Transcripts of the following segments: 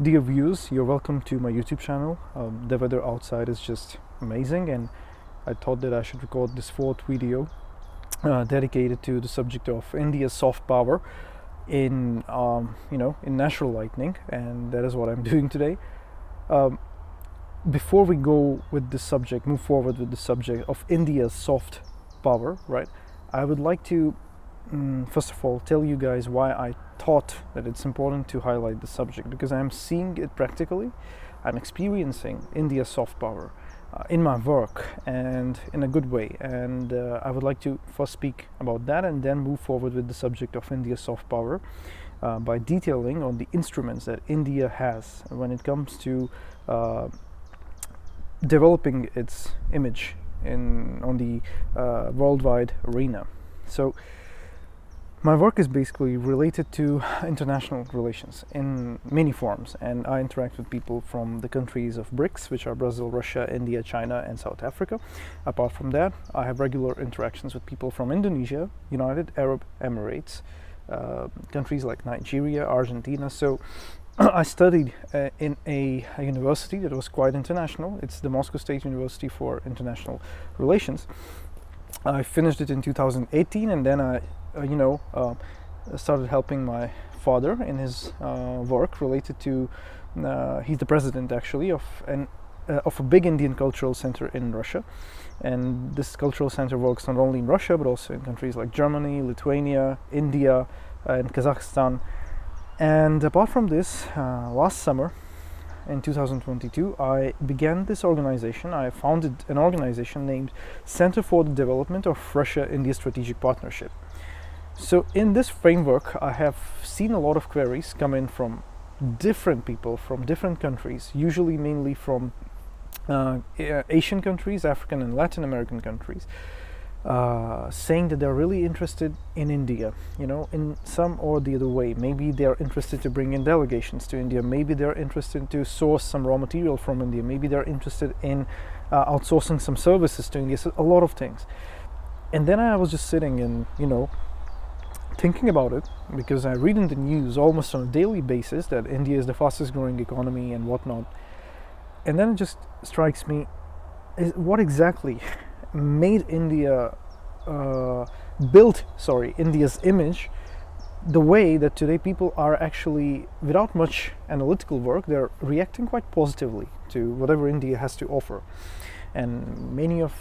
Dear viewers, you're welcome to my YouTube channel. The weather outside is just amazing, and I thought that I should record this fourth video dedicated to the subject of India's soft power in in natural lighting, and that is what I'm doing today. Before we go with this subject, move forward with the subject of India's soft power, right? I would like to first of all tell you guys why I thought that it's important to highlight the subject, because I'm seeing it practically. I'm experiencing India's soft power in my work, and in a good way, and I would like to first speak about that and then move forward with the subject of India's soft power by detailing on the instruments that India has when it comes to developing its image on the worldwide arena. So my work is basically related to international relations in many forms, and I interact with people from the countries of BRICS, which are Brazil, Russia, India, China, and South Africa. Apart from that, I have regular interactions with people from Indonesia, United Arab Emirates, countries like Nigeria, Argentina. So I studied in a university that was quite international. It's the Moscow State University for International Relations. I finished it in 2018, and then I started helping my father in his work related to he's the president actually of a big Indian cultural center in Russia, and this cultural center works not only in Russia but also in countries like Germany, Lithuania, India, and Kazakhstan. And apart from this, last summer in 2022, I began this organization. I founded an organization named Center for the Development of Russia-India Strategic Partnership. So in this framework, I have seen a lot of queries come in from different people from different countries, usually mainly from Asian countries, African and Latin American countries, saying that they're really interested in India, in some or the other way. Maybe they're interested to bring in delegations to India, maybe they're interested to source some raw material from India, maybe they're interested in outsourcing some services to India, so a lot of things. And then I was just sitting and, thinking about it, because I read in the news almost on a daily basis that India is the fastest growing economy and whatnot. And then it just strikes me, what exactly made India's image the way that today people are actually, without much analytical work, they're reacting quite positively to whatever India has to offer. And many of,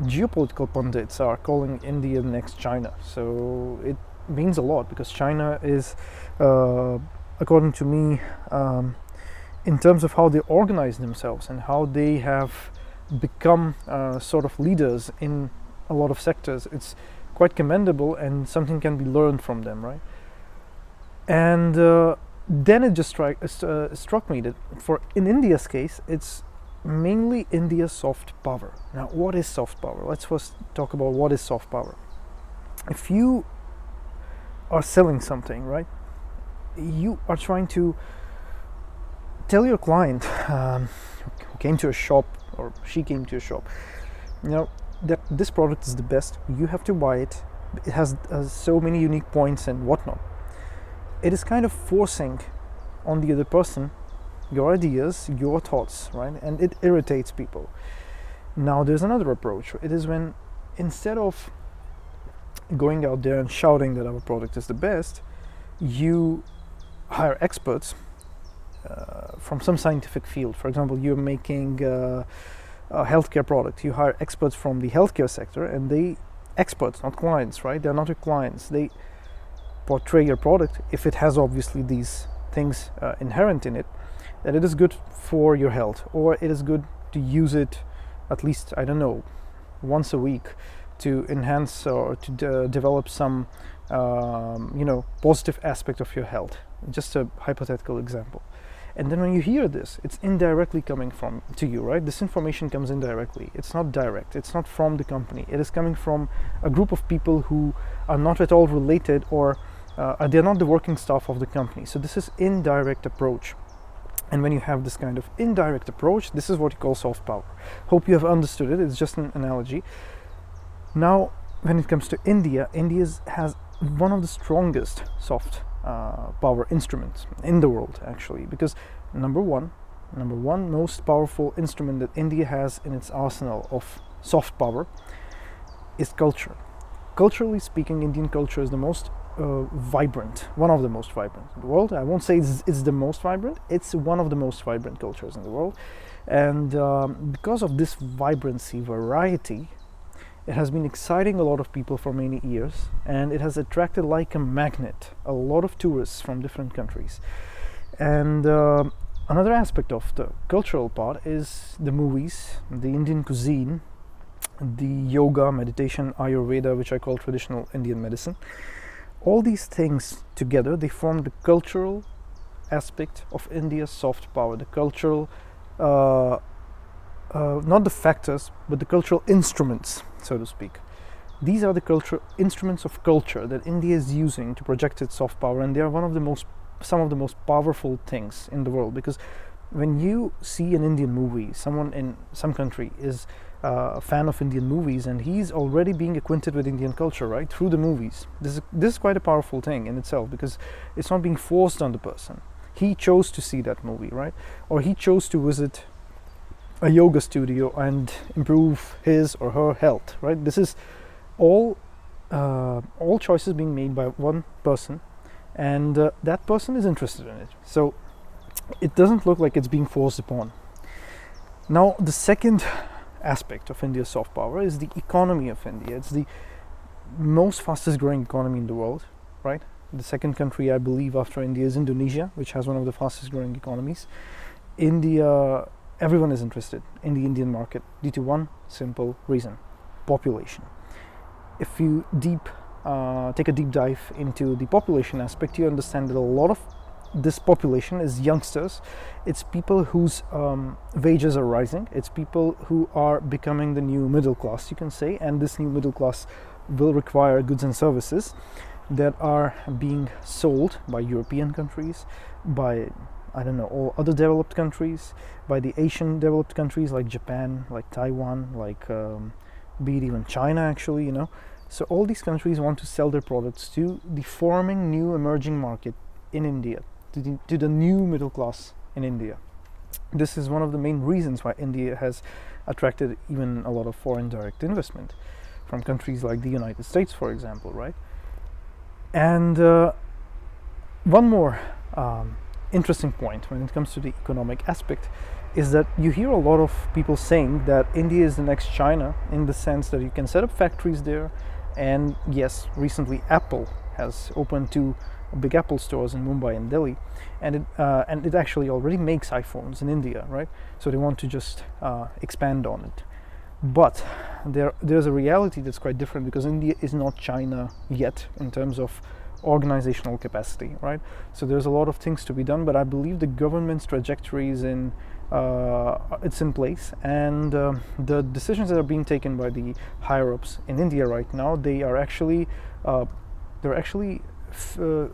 geopolitical pundits are calling India next China. So it means a lot, because China is, according to me, in terms of how they organize themselves and how they have become sort of leaders in a lot of sectors, it's quite commendable and something can be learned from them, right? And then it just struck me that in India's case, it's mainly India's soft power. Now, what is soft power? Let's first talk about what is soft power. If you are selling something, right, you are trying to tell your client who came to a shop, or she came to a shop, that this product is the best, you have to buy it, it has so many unique points and whatnot. It is kind of forcing on the other person your ideas, your thoughts, right? And it irritates people. Now there's another approach. It is when, instead of going out there and shouting that our product is the best, you hire experts from some scientific field. For example, you're making a healthcare product. You hire experts from the healthcare sector, and experts, not clients, right? They're not your clients. They portray your product, if it has obviously these things inherent in it, that it is good for your health, or it is good to use it at least, once a week to enhance or to develop some positive aspect of your health. Just a hypothetical example. And then when you hear this, it's indirectly coming to you, right? This information comes indirectly. It's not direct. It's not from the company. It is coming from a group of people who are not at all related, or they're not the working staff of the company. So this is indirect approach. And when you have this kind of indirect approach, this is what you call soft power. Hope you have understood it. It's just an analogy. Now, when it comes to India, India has one of the strongest soft power instrument in the world, actually, because number one most powerful instrument that India has in its arsenal of soft power is culture. Culturally speaking, Indian culture is the most vibrant, one of the most vibrant in the world. I won't say it's the most vibrant, it's one of the most vibrant cultures in the world. And because of this vibrancy, variety, it has been exciting a lot of people for many years, and it has attracted like a magnet a lot of tourists from different countries. And another aspect of the cultural part is the movies, the Indian cuisine, the yoga, meditation, Ayurveda, which I call traditional Indian medicine. All these things together, they form the cultural aspect of India's soft power, the cultural, not the factors, but the cultural instruments, so to speak. These are the cultural instruments of culture that India is using to project its soft power, and they are some of the most powerful things in the world. Because when you see an Indian movie, someone in some country is a fan of Indian movies, and he's already being acquainted with Indian culture, right, through the movies. This is quite a powerful thing in itself, because it's not being forced on the person. He chose to see that movie, right? Or he chose to visit a yoga studio and improve his or her health, right? This is all choices being made by one person, and that person is interested in it. So it doesn't look like it's being forced upon. Now, the second aspect of India's soft power is the economy of India. It's the most fastest growing economy in the world, right? The second country, I believe, after India is Indonesia, which has one of the fastest growing economies. India, everyone is interested in the Indian market due to one simple reason: population. If you take a deep dive into the population aspect, you understand that a lot of this population is youngsters. It's people whose wages are rising. It's people who are becoming the new middle class, you can say, and this new middle class will require goods and services that are being sold by European countries, by, I don't know, all other developed countries, by the Asian developed countries like Japan, like Taiwan, like be it even China, actually, you know. So all these countries want to sell their products to the forming new emerging market in India, to the new middle class in India. This is one of the main reasons why India has attracted even a lot of foreign direct investment from countries like the United States, for example, right? And one more interesting point when it comes to the economic aspect is that you hear a lot of people saying that India is the next China, in the sense that you can set up factories there. And yes, recently Apple has opened 2 big Apple stores in Mumbai and Delhi, and it actually already makes iPhones in India, right? So they want to just expand on it. But there's a reality that's quite different, because India is not China yet in terms of organizational capacity, right? So there's a lot of things to be done, but I believe the government's trajectory is it's in place, and the decisions that are being taken by the higher ups in India right now, they are actually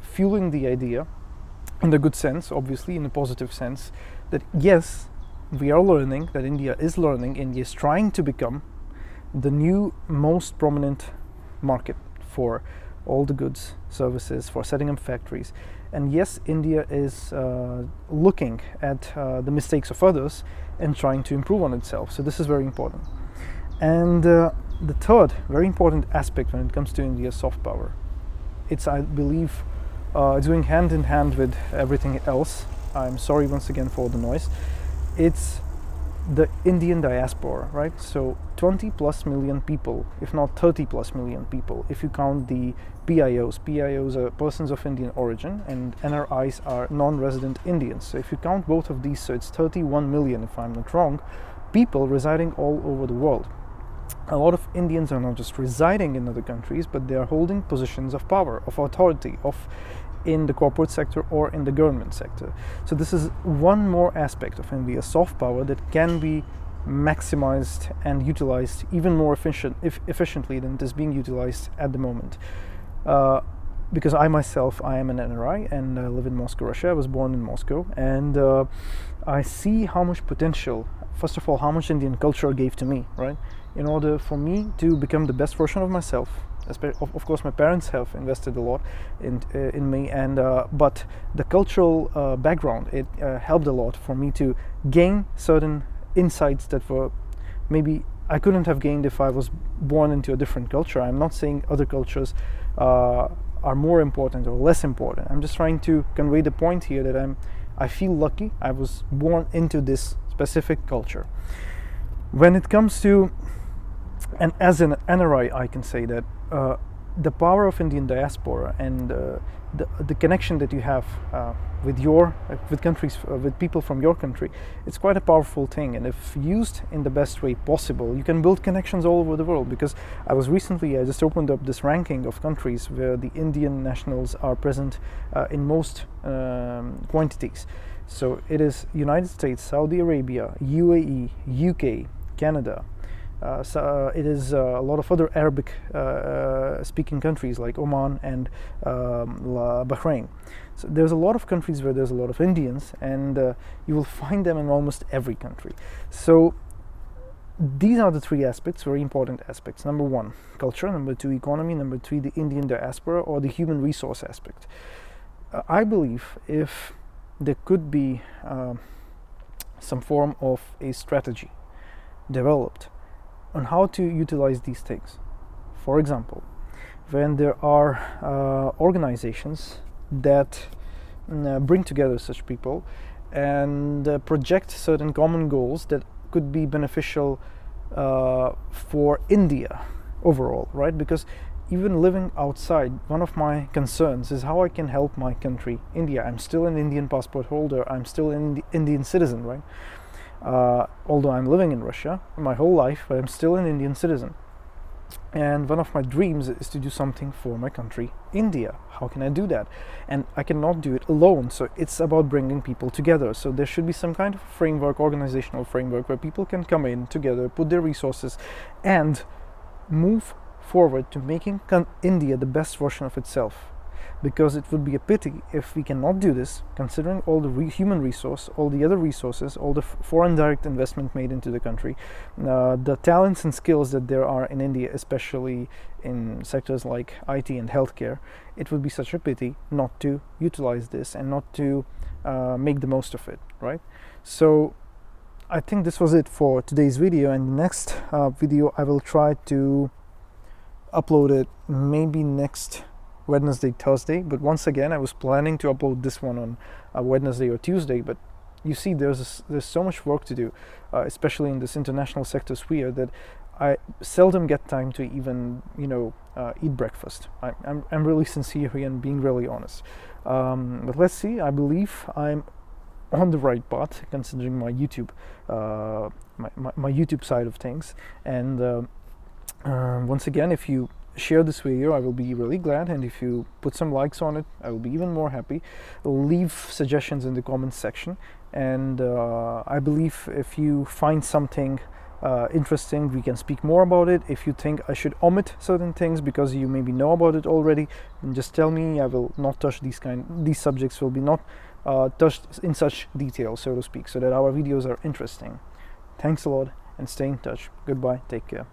fueling the idea, in the good sense, obviously, in the positive sense, that yes, we are learning, that India is learning, India is trying to become the new most prominent market for all the goods, services, for setting up factories. And yes, India is looking at the mistakes of others and trying to improve on itself. So this is very important. And the third very important aspect when it comes to India's soft power, it's, I believe, it's going hand in hand with everything else. I'm sorry once again for the noise. It's the Indian diaspora, right? So 20 plus million people, if not 30 plus million people, if you count the PIOs. PIOs are persons of Indian origin, and NRIs are non-resident Indians. So if you count both of these, so it's 31 million, if I'm not wrong, people residing all over the world. A lot of Indians are not just residing in other countries, but they are holding positions of power, of authority, in the corporate sector or in the government sector. So this is one more aspect of India's soft power that can be maximized and utilized even more efficiently than it is being utilized at the moment. Because I myself, I am an NRI and I live in Moscow, Russia. I was born in Moscow, and I see how much potential, first of all, how much Indian culture gave to me, right? In order for me to become the best version of myself, Of course, my parents have invested a lot in me, and but the cultural background, it helped a lot for me to gain certain insights that were maybe I couldn't have gained if I was born into a different culture. I'm not saying other cultures are more important or less important. I'm just trying to convey the point here that I feel lucky I was born into this specific culture. When it comes to, and as an NRI, I can say that the power of Indian diaspora and the connection that you have with countries, with people from your country, it's quite a powerful thing. And if used in the best way possible, you can build connections all over the world. Because I just opened up this ranking of countries where the Indian nationals are present in most quantities. So it is United States, Saudi Arabia, UAE, UK, Canada. It is a lot of other Arabic speaking countries like Oman and Bahrain. So there's a lot of countries where there's a lot of Indians, and you will find them in almost every country. So these are the three aspects, very important aspects. Number one, culture. Number two, economy. Number three, the Indian diaspora or the human resource aspect. I believe if there could be some form of a strategy developed on how to utilize these things. For example, when there are organizations that bring together such people and project certain common goals that could be beneficial for India overall, right? Because even living outside, one of my concerns is how I can help my country, India. I'm still an Indian passport holder. I'm still an Indian citizen, right? Although I'm living in Russia my whole life, but I'm still an Indian citizen. And one of my dreams is to do something for my country, India. How can I do that? And I cannot do it alone. So it's about bringing people together. So there should be some kind of framework, organizational framework, where people can come in together, put their resources, and move forward to making India the best version of itself. Because it would be a pity if we cannot do this, considering all the human resource, all the other resources, all the foreign direct investment made into the country, the talents and skills that there are in India, especially in sectors like IT and healthcare. It would be such a pity not to utilize this and not to make the most of it, right? So I think this was it for today's video, and the next video I will try to upload it maybe next Wednesday, Thursday, but once again I was planning to upload this one on Wednesday or Tuesday, but you see there's so much work to do, especially in this international sector sphere, that I seldom get time to even eat breakfast. I'm really sincere here and being really honest, but let's see. I believe I'm on the right path considering my YouTube my YouTube side of things. And once again, if you share this video, I will be really glad, and if you put some likes on it, I will be even more happy. Leave suggestions in the comments section, and I believe if you find something interesting, we can speak more about it. If you think I should omit certain things because you maybe know about it already, then just tell me. I will not touch these subjects will be not touched in such detail, so to speak, so that our videos are interesting. Thanks a lot, and stay in touch. Goodbye, take care.